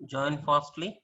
Join fastly.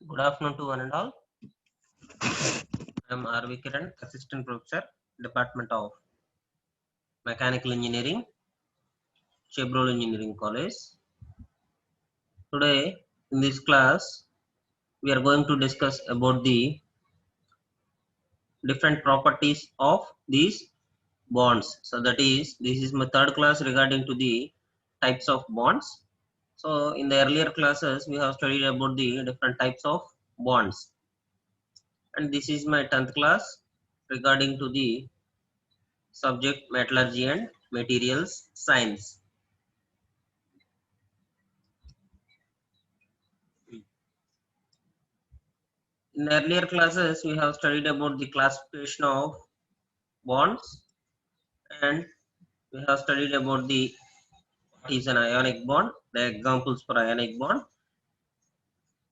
Good afternoon to one and all. I am R.V. Kiran, Assistant Professor, Department of Mechanical Engineering, Chevrolet Engineering College. Today, in this class, we are going to discuss about the different properties of these bonds. So that is, this is my third class regarding to the types of bonds. So in the earlier classes, we have studied about the different types of bonds. And this is my 10th class regarding to the subject metallurgy and materials science. In earlier classes, we have studied about the classification of bonds, and we have studied about the what is an ionic bond, the examples for ionic bond,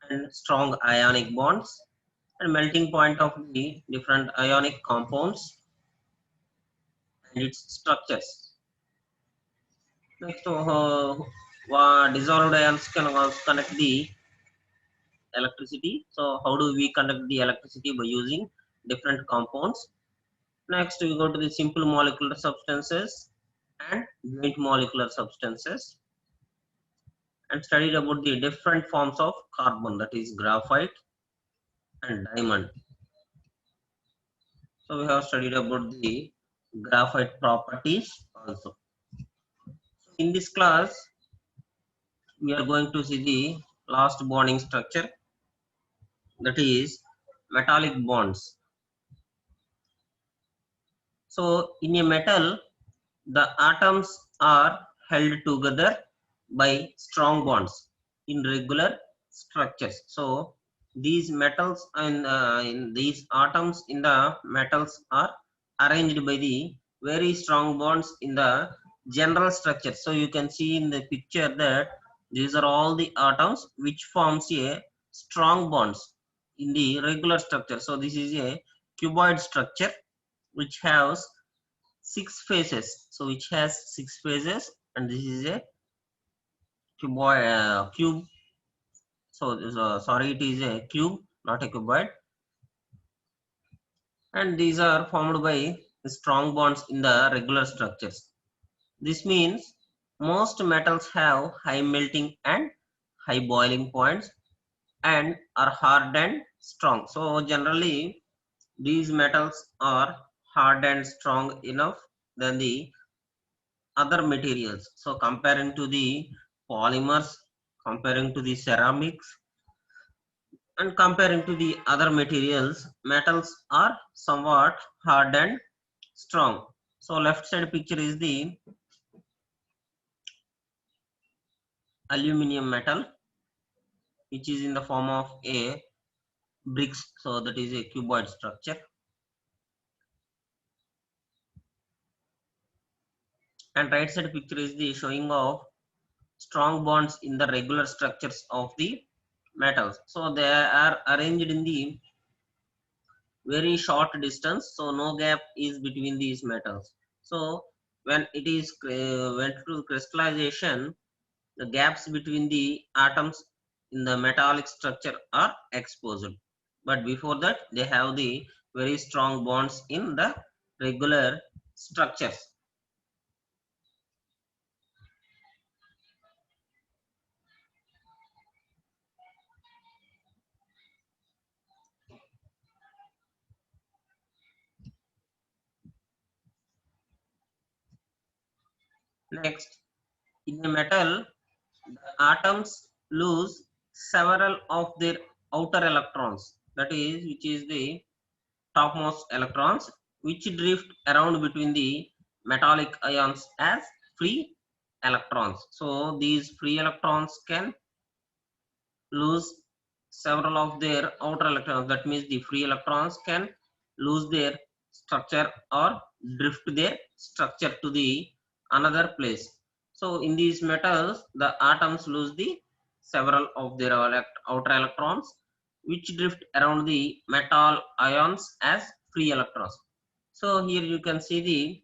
and strong ionic bonds, and melting point of the different ionic compounds and its structures. Next, dissolved ions can also conduct the electricity. So, how do we conduct the electricity? By using different compounds. Next, we go to the simple molecular substances and joint molecular substances, and studied about the different forms of carbon, that is graphite and diamond. So we have studied about the graphite properties also. In this class, we are going to see the last bonding structure, that is metallic bonds. So in a metal, the atoms are held together by strong bonds in regular structures. So these metals and in these atoms in the metals are arranged by the very strong bonds in the general structure. So you can see in the picture that these are all the atoms which forms a strong bonds in the regular structure. So this is a cuboid structure which has 6 faces. So which has 6 faces, and this is a cube. So sorry, it is a cube, not a cuboid. And these are formed by strong bonds in the regular structures. This means most metals have high melting and high boiling points and are hard and strong. So generally, these metals are hard and strong enough than the other materials. So comparing to the polymers, comparing to the ceramics, and comparing to the other materials, metals are somewhat hard and strong. So left side picture is the aluminum metal, which is in the form of a bricks. So that is a cuboid structure. And right side picture is the showing of strong bonds in the regular structures of the metals. So they are arranged in the very short distance, so no gap is between these metals. So when it is went to crystallization, the gaps between the atoms in the metallic structure are exposed, but before that they have the very strong bonds in the regular structures. Next, in a metal, the atoms lose several of their outer electrons, that is, which is the topmost electrons, which drift around between the metallic ions as free electrons. So these free electrons can lose several of their outer electrons. That means the free electrons can lose their structure or drift their structure to the another place. So in these metals, the atoms lose the several of their outer electrons, which drift around the metal ions as free electrons. So here you can see the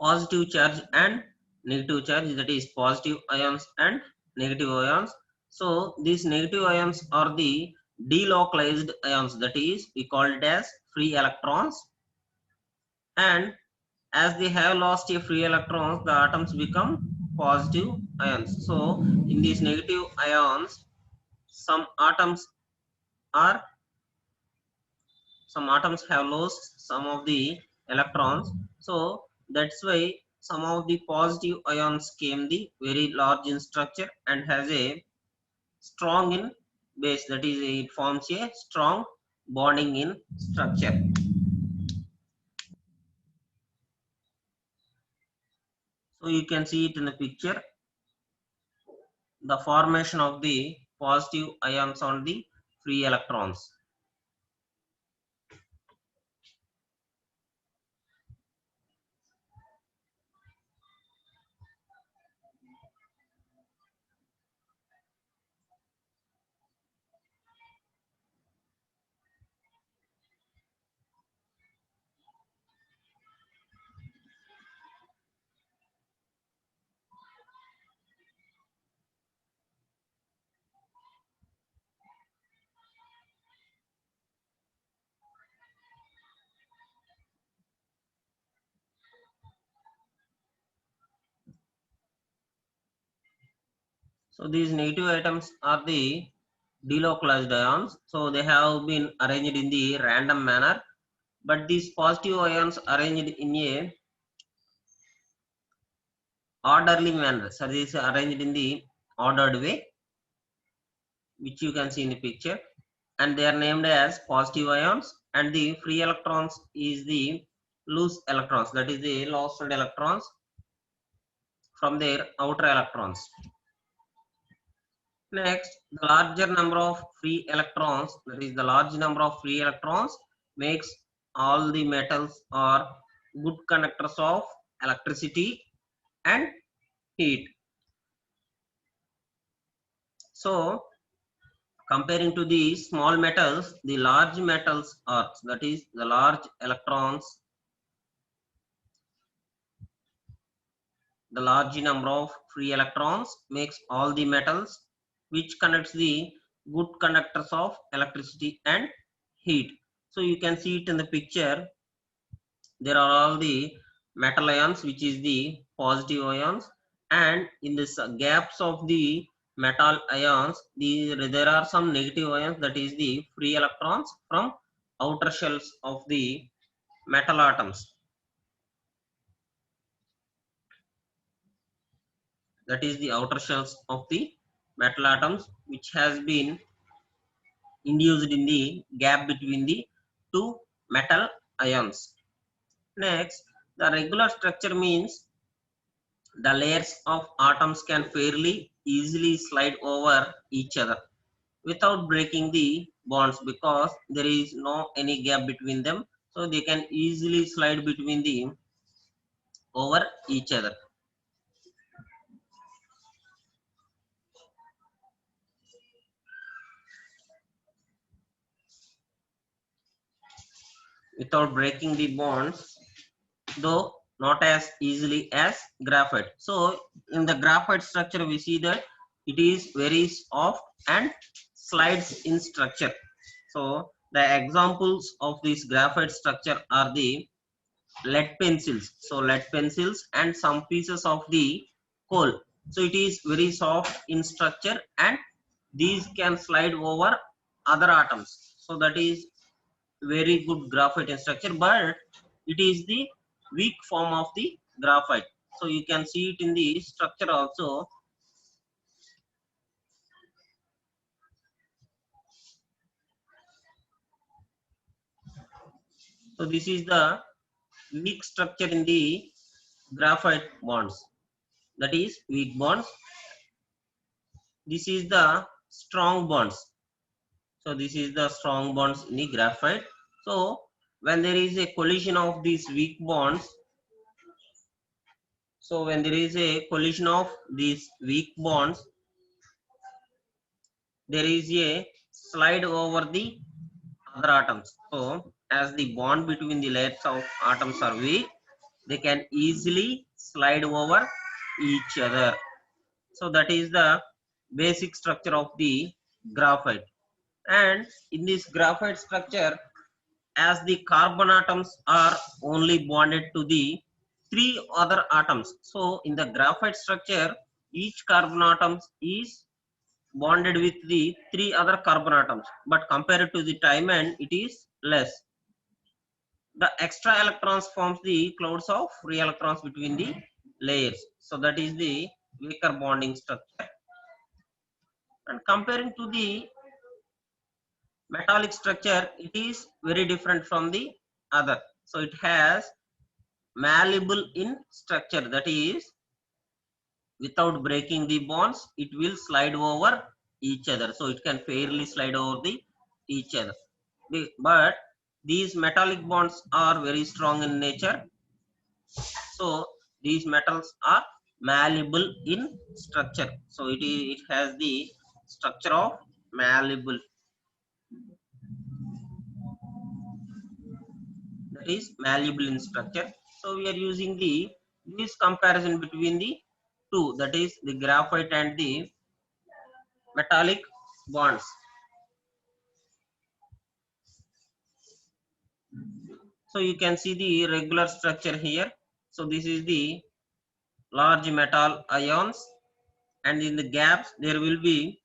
positive charge and negative charge, that is positive ions and negative ions. So these negative ions are the delocalized ions, that is we call it as free electrons, and as they have lost a free electrons, the atoms become positive ions. So in these negative ions, some atoms are some atoms have lost some of the electrons. So that's why some of the positive ions came the very large in structure and has a strong in base, that is it forms a strong bonding in structure. So you can see it in the picture, the formation of the positive ions on the free electrons. So these negative atoms are the delocalized ions. So they have been arranged in the random manner, but these positive ions arranged in a orderly manner. So this is arranged in the ordered way, which you can see in the picture, and they are named as positive ions, and the free electrons is the loose electrons, that is the lost electrons from their outer electrons. Next, the larger number of free electrons, that is the large number of free electrons makes all the metals are good conductors of electricity and heat. So comparing to the small metals, the large metals are, that is the large electrons, the large number of free electrons makes all the metals which connects the good conductors of electricity and heat. So you can see it in the picture, there are all the metal ions, which is the positive ions, and in this gaps of the metal ions, there are some negative ions, that is the free electrons from outer shells of the metal atoms, that is the outer shells of the metal atoms, which has been induced in the gap between the two metal ions. Next, the regular structure means the layers of atoms can fairly easily slide over each other without breaking the bonds, because there is no any gap between them, so they can easily slide between the over each other without breaking the bonds, though not as easily as graphite. So in the graphite structure we see that it is very soft and slides in structure. So the examples of this graphite structure are the lead pencils. So lead pencils and some pieces of the coal. So it is very soft in structure and these can slide over other atoms. So that is very good graphite in structure, but it is the weak form of the graphite. So you can see it in the structure also. So this is the weak structure in the graphite bonds, that is weak bonds. This is the strong bonds. So this is the strong bonds in the graphite. So when there is a collision of these weak bonds, so when there is a collision of these weak bonds, there is a slide over the other atoms. So as the bond between the layers of atoms are weak, they can easily slide over each other. So that is the basic structure of the graphite. And in this graphite structure, as the carbon atoms are only bonded to the three other atoms. So in the graphite structure, each carbon atom is bonded with the three other carbon atoms, but compared to the diamond, it is less. The extra electrons forms the clouds of free electrons between the layers. So that is the weaker bonding structure. And comparing to the metallic structure, it is very different from the other. So it has malleable in structure, that is without breaking the bonds, it will slide over each other. So it can fairly slide over the each other. But these metallic bonds are very strong in nature. So these metals are malleable in structure. So it has the structure of malleable, that is malleable in structure. So we are using the this comparison between the two, that is the graphite and the metallic bonds. So you can see the regular structure here. So this is the large metal ions, and in the gaps there will be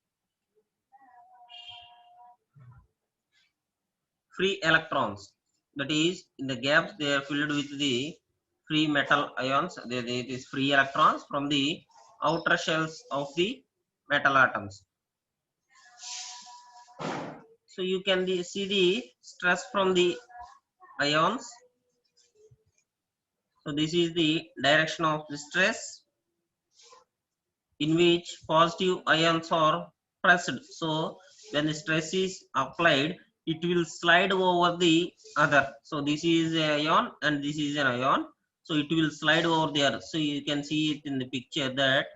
free electrons. That is, in the gaps they are filled with the free metal ions. It is free electrons from the outer shells of the metal atoms. So you can see the stress from the ions. So this is the direction of the stress in which positive ions are pressed. So when the stress is applied, it will slide over the other. So this is an ion and this is an ion. So it will slide over the other. So you can see it in the picture that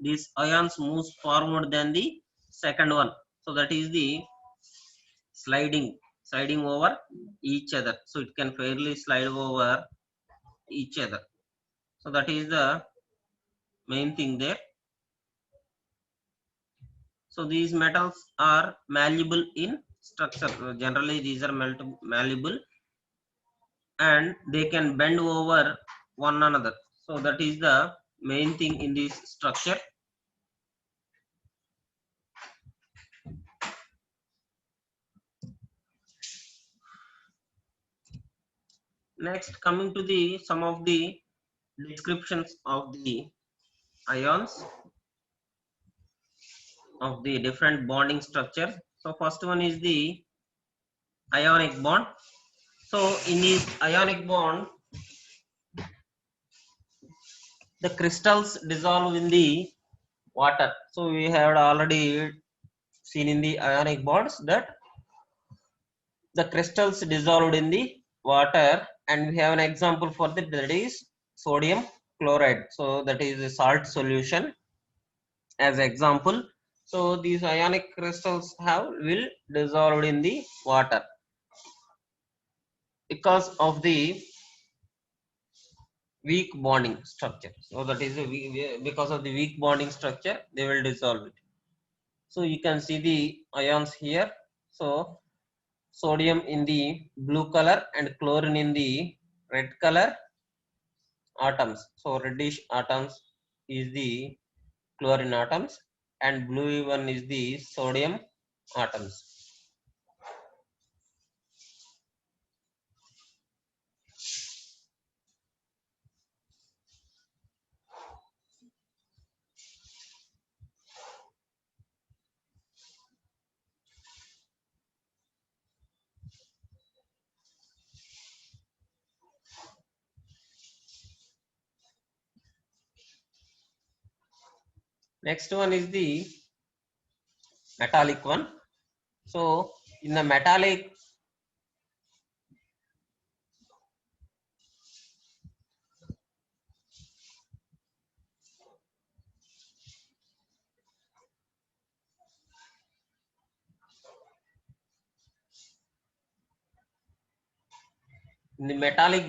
these ions moves forward than the second one. So that is the sliding over each other. So it can fairly slide over each other. So that is the main thing there. So these metals are malleable in structure. Generally, these are malleable and they can bend over one another. So that is the main thing in this structure. Next, coming to the some of the descriptions of the ions of the different bonding structures. So first one is the ionic bond. So in this ionic bond, the crystals dissolve in the water. So we have already seen in the ionic bonds that the crystals dissolved in the water, and we have an example for that is sodium chloride. So that is a salt solution as example. So these ionic crystals will dissolved in the water because of the weak bonding structure. So that is because of the weak bonding structure, they will dissolve it. So you can see the ions here. So sodium in the blue color and chlorine in the red color atoms. So reddish atoms is the chlorine atoms and blue one is the sodium atoms. Next one is the metallic one. So in the metallic,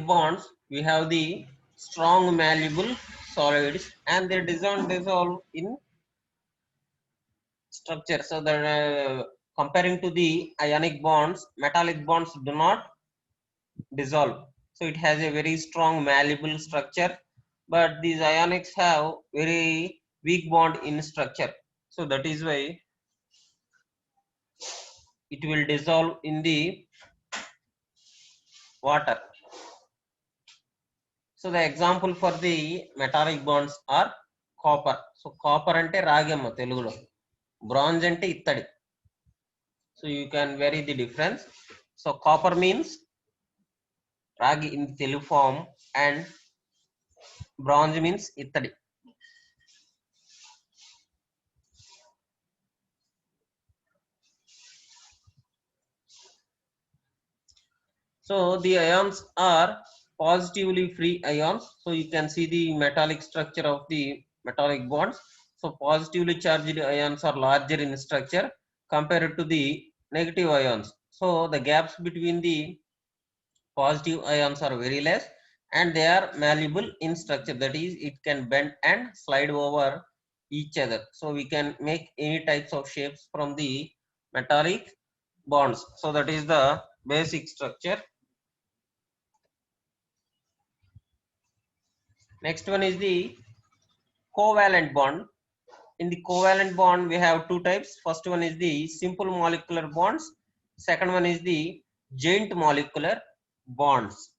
bonds we have the strong malleable solids and they dissolve in structure. So that comparing to the ionic bonds, metallic bonds do not dissolve. So it has a very strong malleable structure, but these ionics have very weak bond in structure. So that is why it will dissolve in the water. So the example for the metallic bonds are copper. So copper ante ragama telugulo, bronze ante ittadi. So you can vary the difference. So copper means ragi in the Telugu form and bronze means ittadi. So the ions are positively free ions. So you can see the metallic structure of the metallic bonds. So positively charged ions are larger in structure compared to the negative ions. So the gaps between the positive ions are very less and they are malleable in structure. That is, it can bend and slide over each other. So we can make any types of shapes from the metallic bonds. So that is the basic structure. Next one is the covalent bond. In the covalent bond we have two types. First one is the simple molecular bonds, second one is the joint molecular bonds.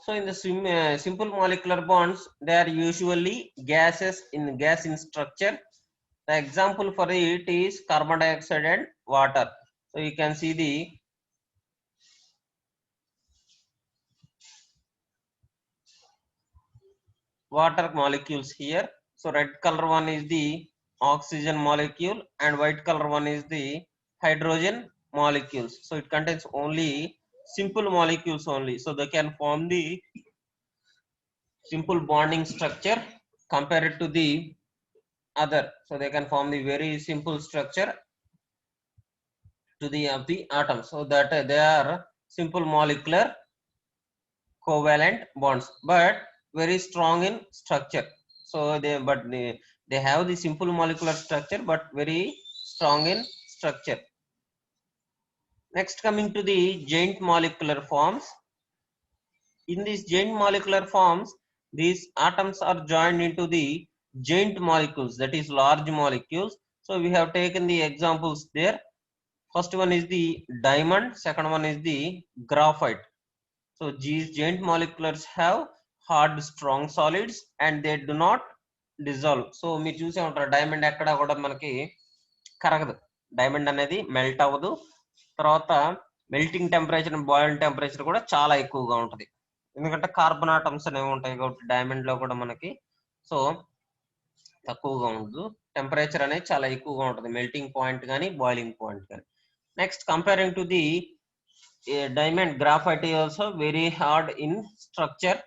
So in the simple molecular bonds, they are usually gas in structure. The example for it is carbon dioxide and water. So you can see the water molecules here. So red color one is the oxygen molecule and white color one is the hydrogen molecules. So it contains only simple molecules only. So they can form the simple bonding structure compared to the other. So they can form the very simple structure to the of the atom. So that they are simple molecular covalent bonds, but very strong in structure. So they have the simple molecular structure but very strong in structure. Next, coming to the joint molecular forms. In these joint molecular forms, these atoms are joined into the joint molecules, that is large molecules. So we have taken the examples there. First one is the diamond, second one is the graphite. So these joint molecules have hard strong solids and they do not dissolve. So మీరు చూసే ఉంటారు diamond ఎక్కడ కూడా మనకి కరగదు, diamond అనేది melt అవ్వదు. తర్వాత melting temperature boiling temperature కూడా చాలా ఎక్కువగా ఉంటుంది, ఎందుకంటే కార్బన్ ఆటమ్స్ అనేవి ఉంటాయి కాబట్టి డైమండ్ లో కూడా మనకి. సో తక్కువగా ఉండదు, టెంపరేచర్ అనేది చాలా ఎక్కువగా ఉంటుంది, మెల్టింగ్ పాయింట్ కానీ బాయిలింగ్ పాయింట్ కానీ. Next, comparing to the diamond, graphite is also very hard in structure,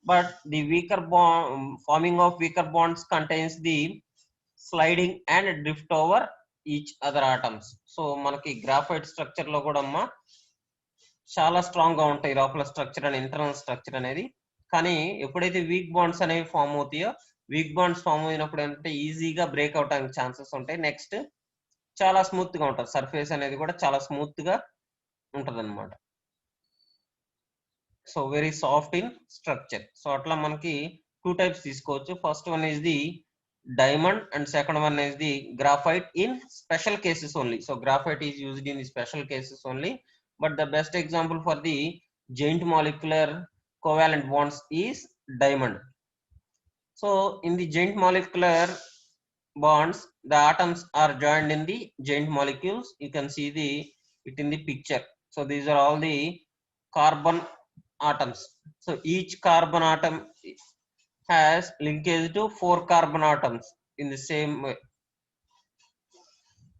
but the weaker bond forming of weaker bonds contains the sliding and drift over each other atoms. So మనకి graphite structure లో కూడా అమ్మా చాలా strong గా ఉంటాయి లోపల structure and internal structure అనేది. కానీ ఎప్పుడైతే వీక్ బాండ్స్ అనేవి ఫామ్ అవుతాయో, వీక్ బాండ్స్ ఫామ్ అయినప్పుడు ఏంటంటే ఈజీగా బ్రేక్ అవడానికి ఛాన్సెస్ ఉంటాయి. నెక్స్ట్, చాలా స్మూత్ గా ఉంటుంది, సర్ఫేస్ అనేది కూడా చాలా స్మూత్ గా ఉంటది అనమాట. So very soft in structure. So అట్లా మనకి టూ టైప్స్ తీసుకోవచ్చు. First one is the diamond and second one is the graphite in special cases only. So graphite is used in the special cases only, but the best example for the joint molecular covalent bonds is diamond. So in the joint molecular bonds, the atoms are joined in the joint molecules. You can see it in the picture. So these are all the carbon atoms. So each carbon atom has linkage to 4 carbon atoms in the same way.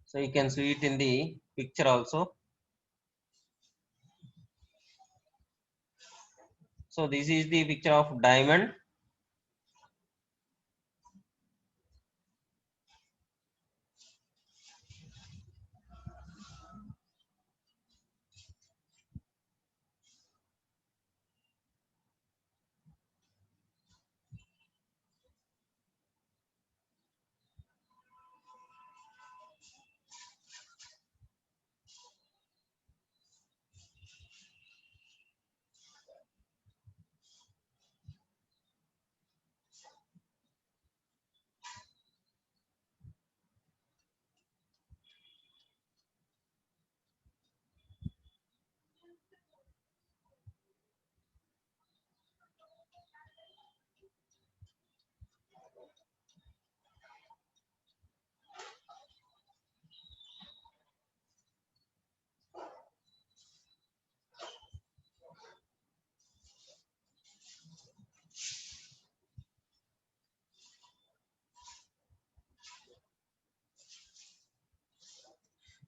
So you can see it in the picture also. So this is the picture of diamond.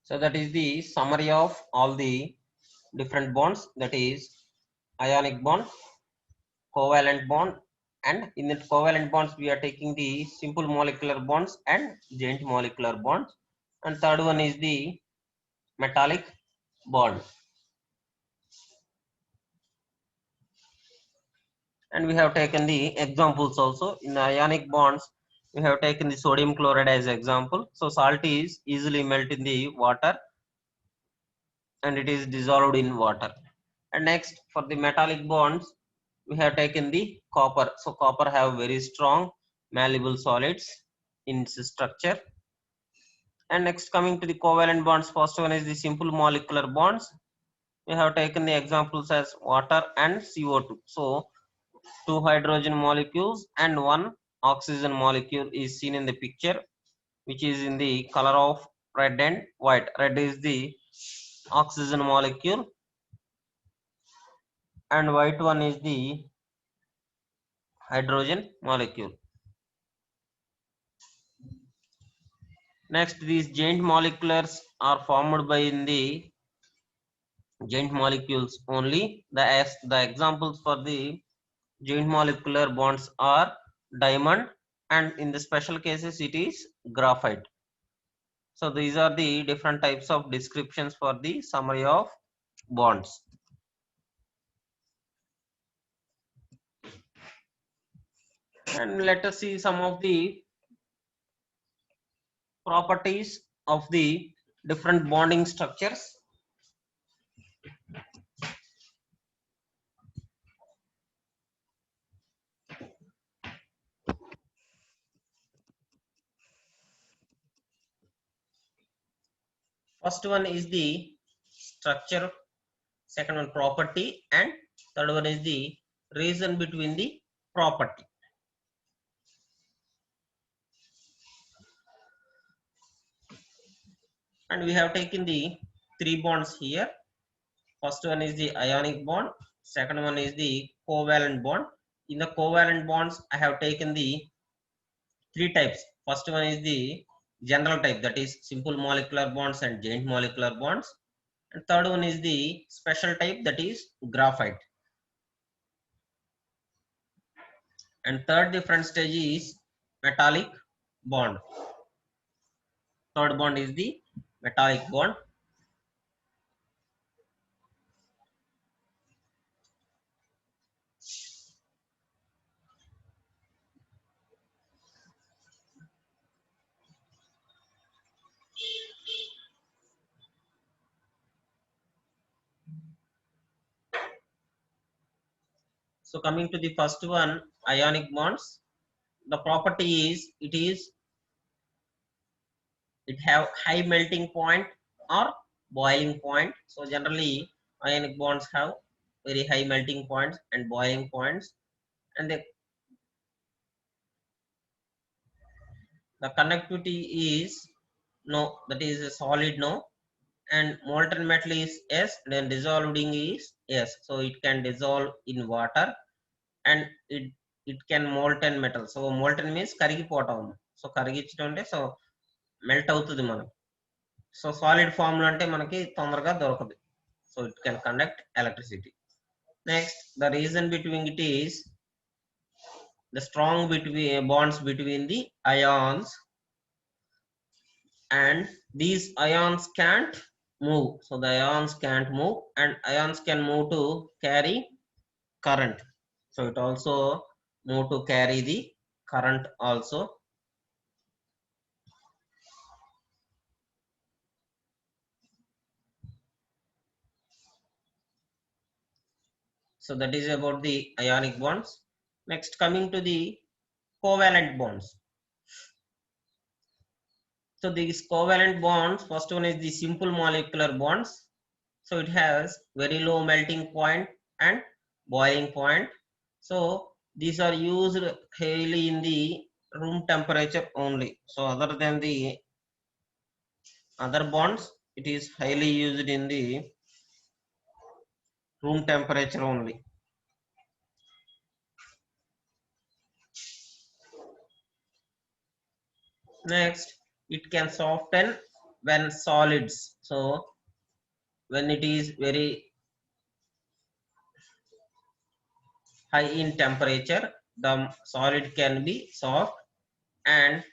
So that is the summary of all the different bonds, that is ionic bond, covalent bond, and in the covalent bonds we are taking the simple molecular bonds and joint molecular bonds, and third one is the metallic bond. And we have taken the examples also. In the ionic bonds we have taken the sodium chloride as example. So salt is easily melt in the water and it is dissolved in water. And next, for the metallic bonds we have taken the copper. So copper have very strong malleable solids in its structure. And next, coming to the covalent bonds, first one is the simple molecular bonds. We have taken the examples as water and CO2. So two hydrogen molecules and one oxygen molecule is seen in the picture, which is in the color of red and white. Red is the oxygen molecule and white one is the hydrogen molecule. Next, these joint moleculars are formed by in the joint molecules only. The examples for the joint molecular bonds are diamond, and in the special cases it is graphite. So these are the different types of descriptions for the summary of bonds. And let us see some of the properties of the different bonding structures. First one is the structure, second one property, and third one is the reason between the property. And we have taken the three bonds here. First one is the ionic bond, second one is the covalent bond. In the covalent bonds I have taken the three types. First one is the general type, that is simple molecular bonds and joint molecular bonds, and third one is the special type, that is graphite. And third different stage is metallic bond. Third bond is the metallic bond. So coming to the first one, ionic bonds, the property is it have high melting point or boiling point. So generally ionic bonds have very high melting points and boiling points, and the conductivity is no, that is a solid no, and molten metal is S, then dissolving is S. So it can dissolve in water and it it can molten metal. So molten means కరిగిపోవటం. So కరిగించడం అంటే so melt అవుతుంది మనకి. So solid form లో అంటే మనకి తొందరగా దొరకదు. So it can conduct electricity. Next the reason between it is the strong between bonds between the ions, and these ions can't move. So the ions can't move, and ions can move to carry current. So it also move to carry the current also. So that is about the ionic bonds. Next, coming to the covalent bonds. So these covalent bonds, first one is the simple molecular bonds. So it has very low melting point and boiling point. So these are used heavily in the room temperature only. So other than the other bonds, it is highly used in the room temperature only. Next, it can soften when solids. So when it is very high in temperature, the solid can be soft, and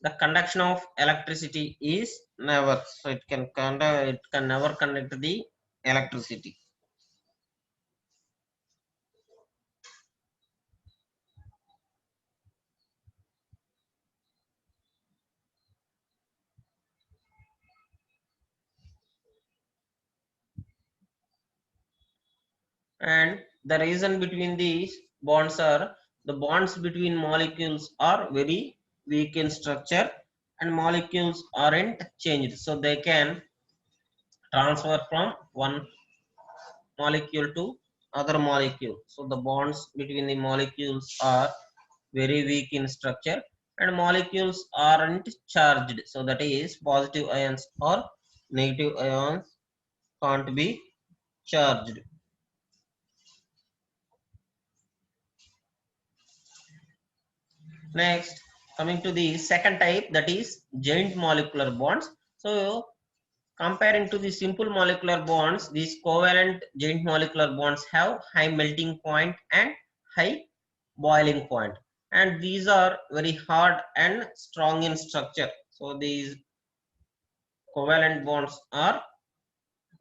the conduction of electricity is never. So it can never conduct the electricity. And the reason between these bonds are, the bonds between molecules are very weak in structure, and molecules aren't changed, so they can transfer from one molecule to other molecule. So the bonds between the molecules are very weak in structure, and molecules aren't charged, so that is positive ions or negative ions can't be charged. Next, coming to the second type, that is joint molecular bonds. So comparing to the simple molecular bonds, these covalent joint molecular bonds have high melting point and high boiling point, and these are very hard and strong in structure. So these covalent bonds are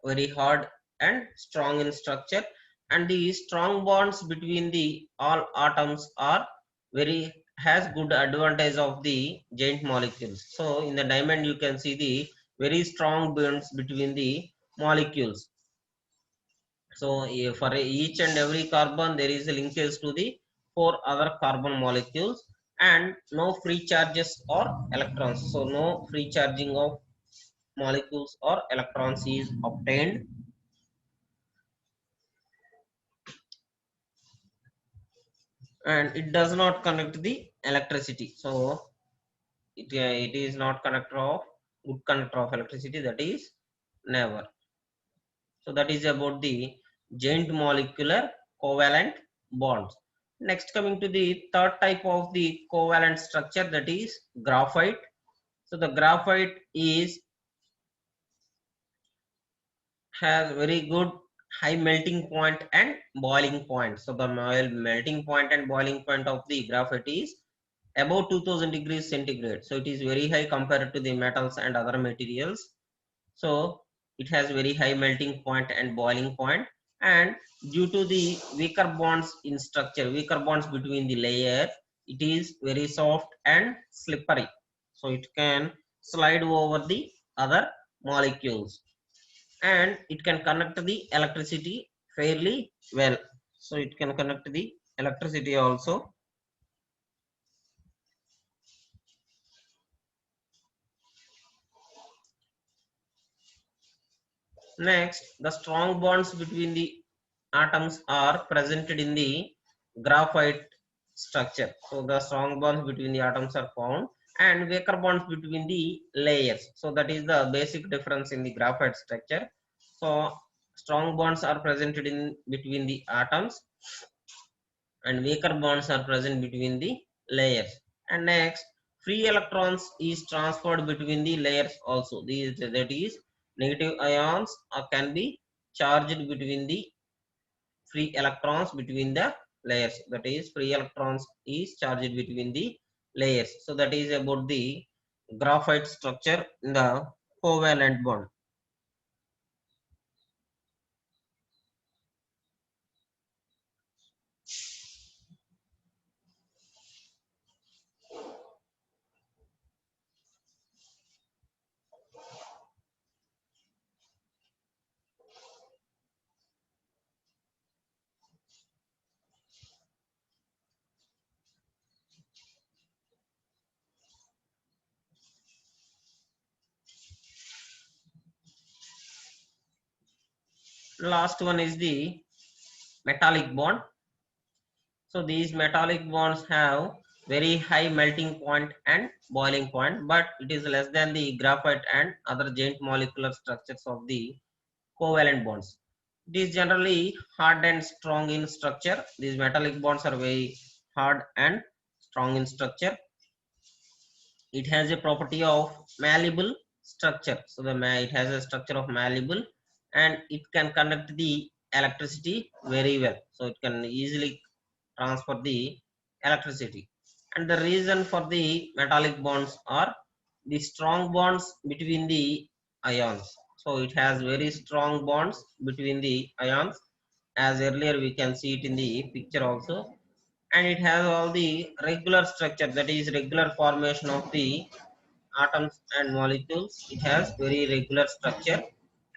very hard and strong in structure, and the strong bonds between the all atoms are very has good advantage of the giant molecules. So in the diamond you can see the very strong bonds between the molecules. So for each and every carbon there is a linkage to the four other carbon molecules, and no free charges or electrons. So no free charging of molecules or electrons is obtained. And it does not conduct the electricity. So it is not conductor of good conductor of electricity, that is never. So that is about the joint molecular covalent bonds. Next, coming to the third type of the covalent structure, that is graphite. So the graphite is has very good high melting point and boiling point. So the melting point and boiling point of the graphite is above 2000 degrees centigrade. So it is very high compared to the metals and other materials. So it has very high melting point and boiling point, and due to the weaker bonds in structure, weaker bonds between the layer, it is very soft and slippery. So it can slide over the other molecules, and it can conduct the electricity fairly well. So it can conduct the electricity also. Next, the strong bonds between the atoms are presented in the graphite structure. So the strong bonds between the atoms are found, and weaker bonds between the layers. So that is the basic difference in the graphite structure. So strong bonds are presented in between the atoms, and weaker bonds are present between the layers. And next, free electrons is transferred between the layers also. These, that is, negative ions can be charged between the free electrons between the layers. That is, free electrons is charged between the layers. So that is about the graphite structure in the covalent bond. Last one is the metallic bond. So these metallic bonds have very high melting point and boiling point, but it is less than the graphite and other giant molecular structures of the covalent bonds. It is generally hard and strong in structure. These metallic bonds are very hard and strong in structure. It has a property of malleable structure. So it has a structure of malleable, and it can conduct the electricity very well. So it can easily transfer the electricity. And the reason for the metallic bonds are the strong bonds between the ions. So it has very strong bonds between the ions, as earlier we can see it in the picture also. And it has all the regular structure, that is regular formation of the atoms and molecules. It has very regular structure,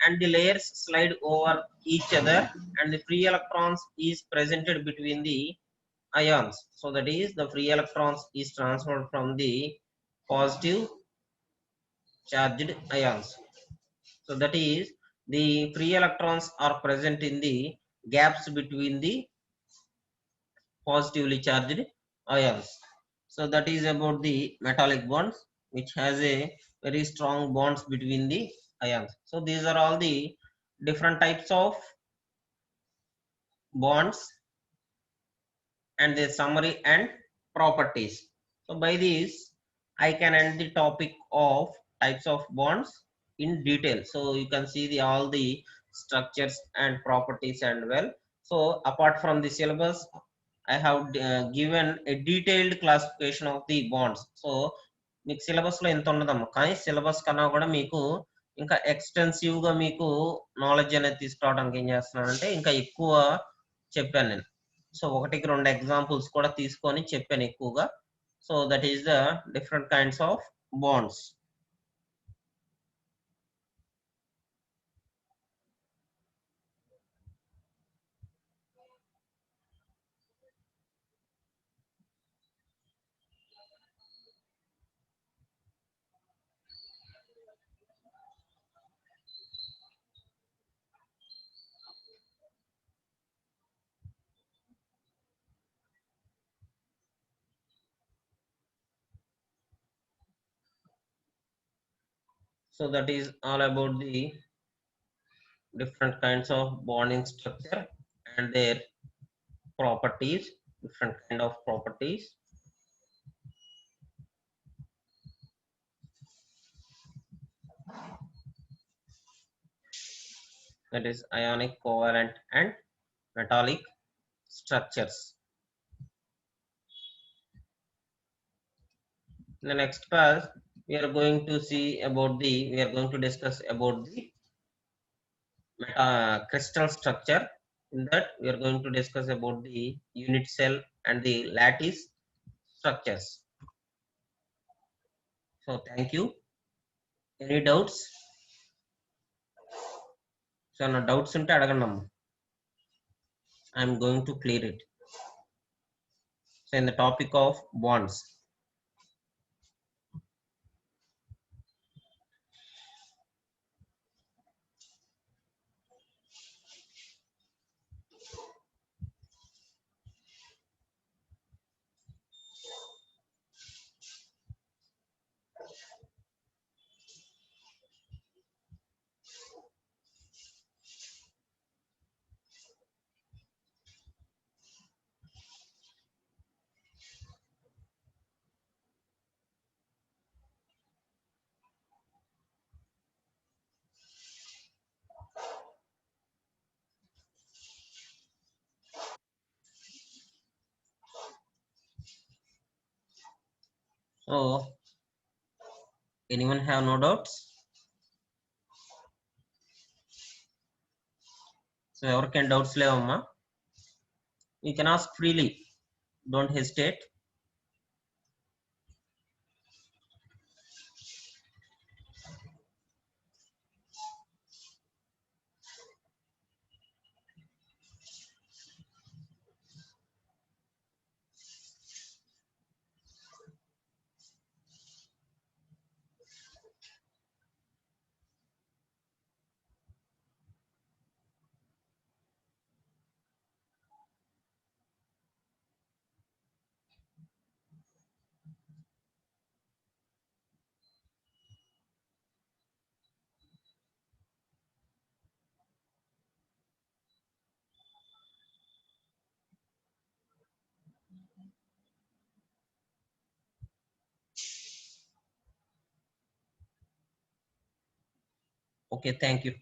and the layers slide over each other, and the free electrons is presented between the ions. So that is, the free electrons is transferred from the positive charged ions. So that is, the free electrons are present in the gaps between the positively charged ions. So that is about the metallic bonds, which has a very strong bonds between the ions. So these are all the different types of bonds and their summary and properties. So by this, I can end the topic of types of bonds in detail. So you can see the all the structures and properties and well. So apart from the syllabus, I have given a detailed classification of the bonds. So మీకు syllabus లో ఎంత ఉండదమ్మా, కానీ syllabus కన్నా కూడా మీకు ఇంకా extensive గా మీకు నాలెడ్జ్ అనేది తీసుకురావడానికి ఏం చేస్తున్నానంటే ఇంకా ఎక్కువ చెప్పాను నేను. సో ఒకటికి రెండు ఎగ్జాంపుల్స్ కూడా తీసుకొని చెప్పాను ఎక్కువగా. So that is the different kinds of wands. So that is all about the different kinds of bonding structure and their properties, different kind of properties. That is ionic, covalent and metallic structures. In the next class, we are going to discuss about the crystal structure. In that, we are going to discuss about the unit cell and the lattice structures. So thank you. Any doubts? So no doubts unte adagandamma. I am going to clear it. So in the topic of bonds. Oh, anyone have no doubts? So ఎవరికైనా doubts లేవమ్మా? You can ask freely. Don't hesitate. Okay, thank you.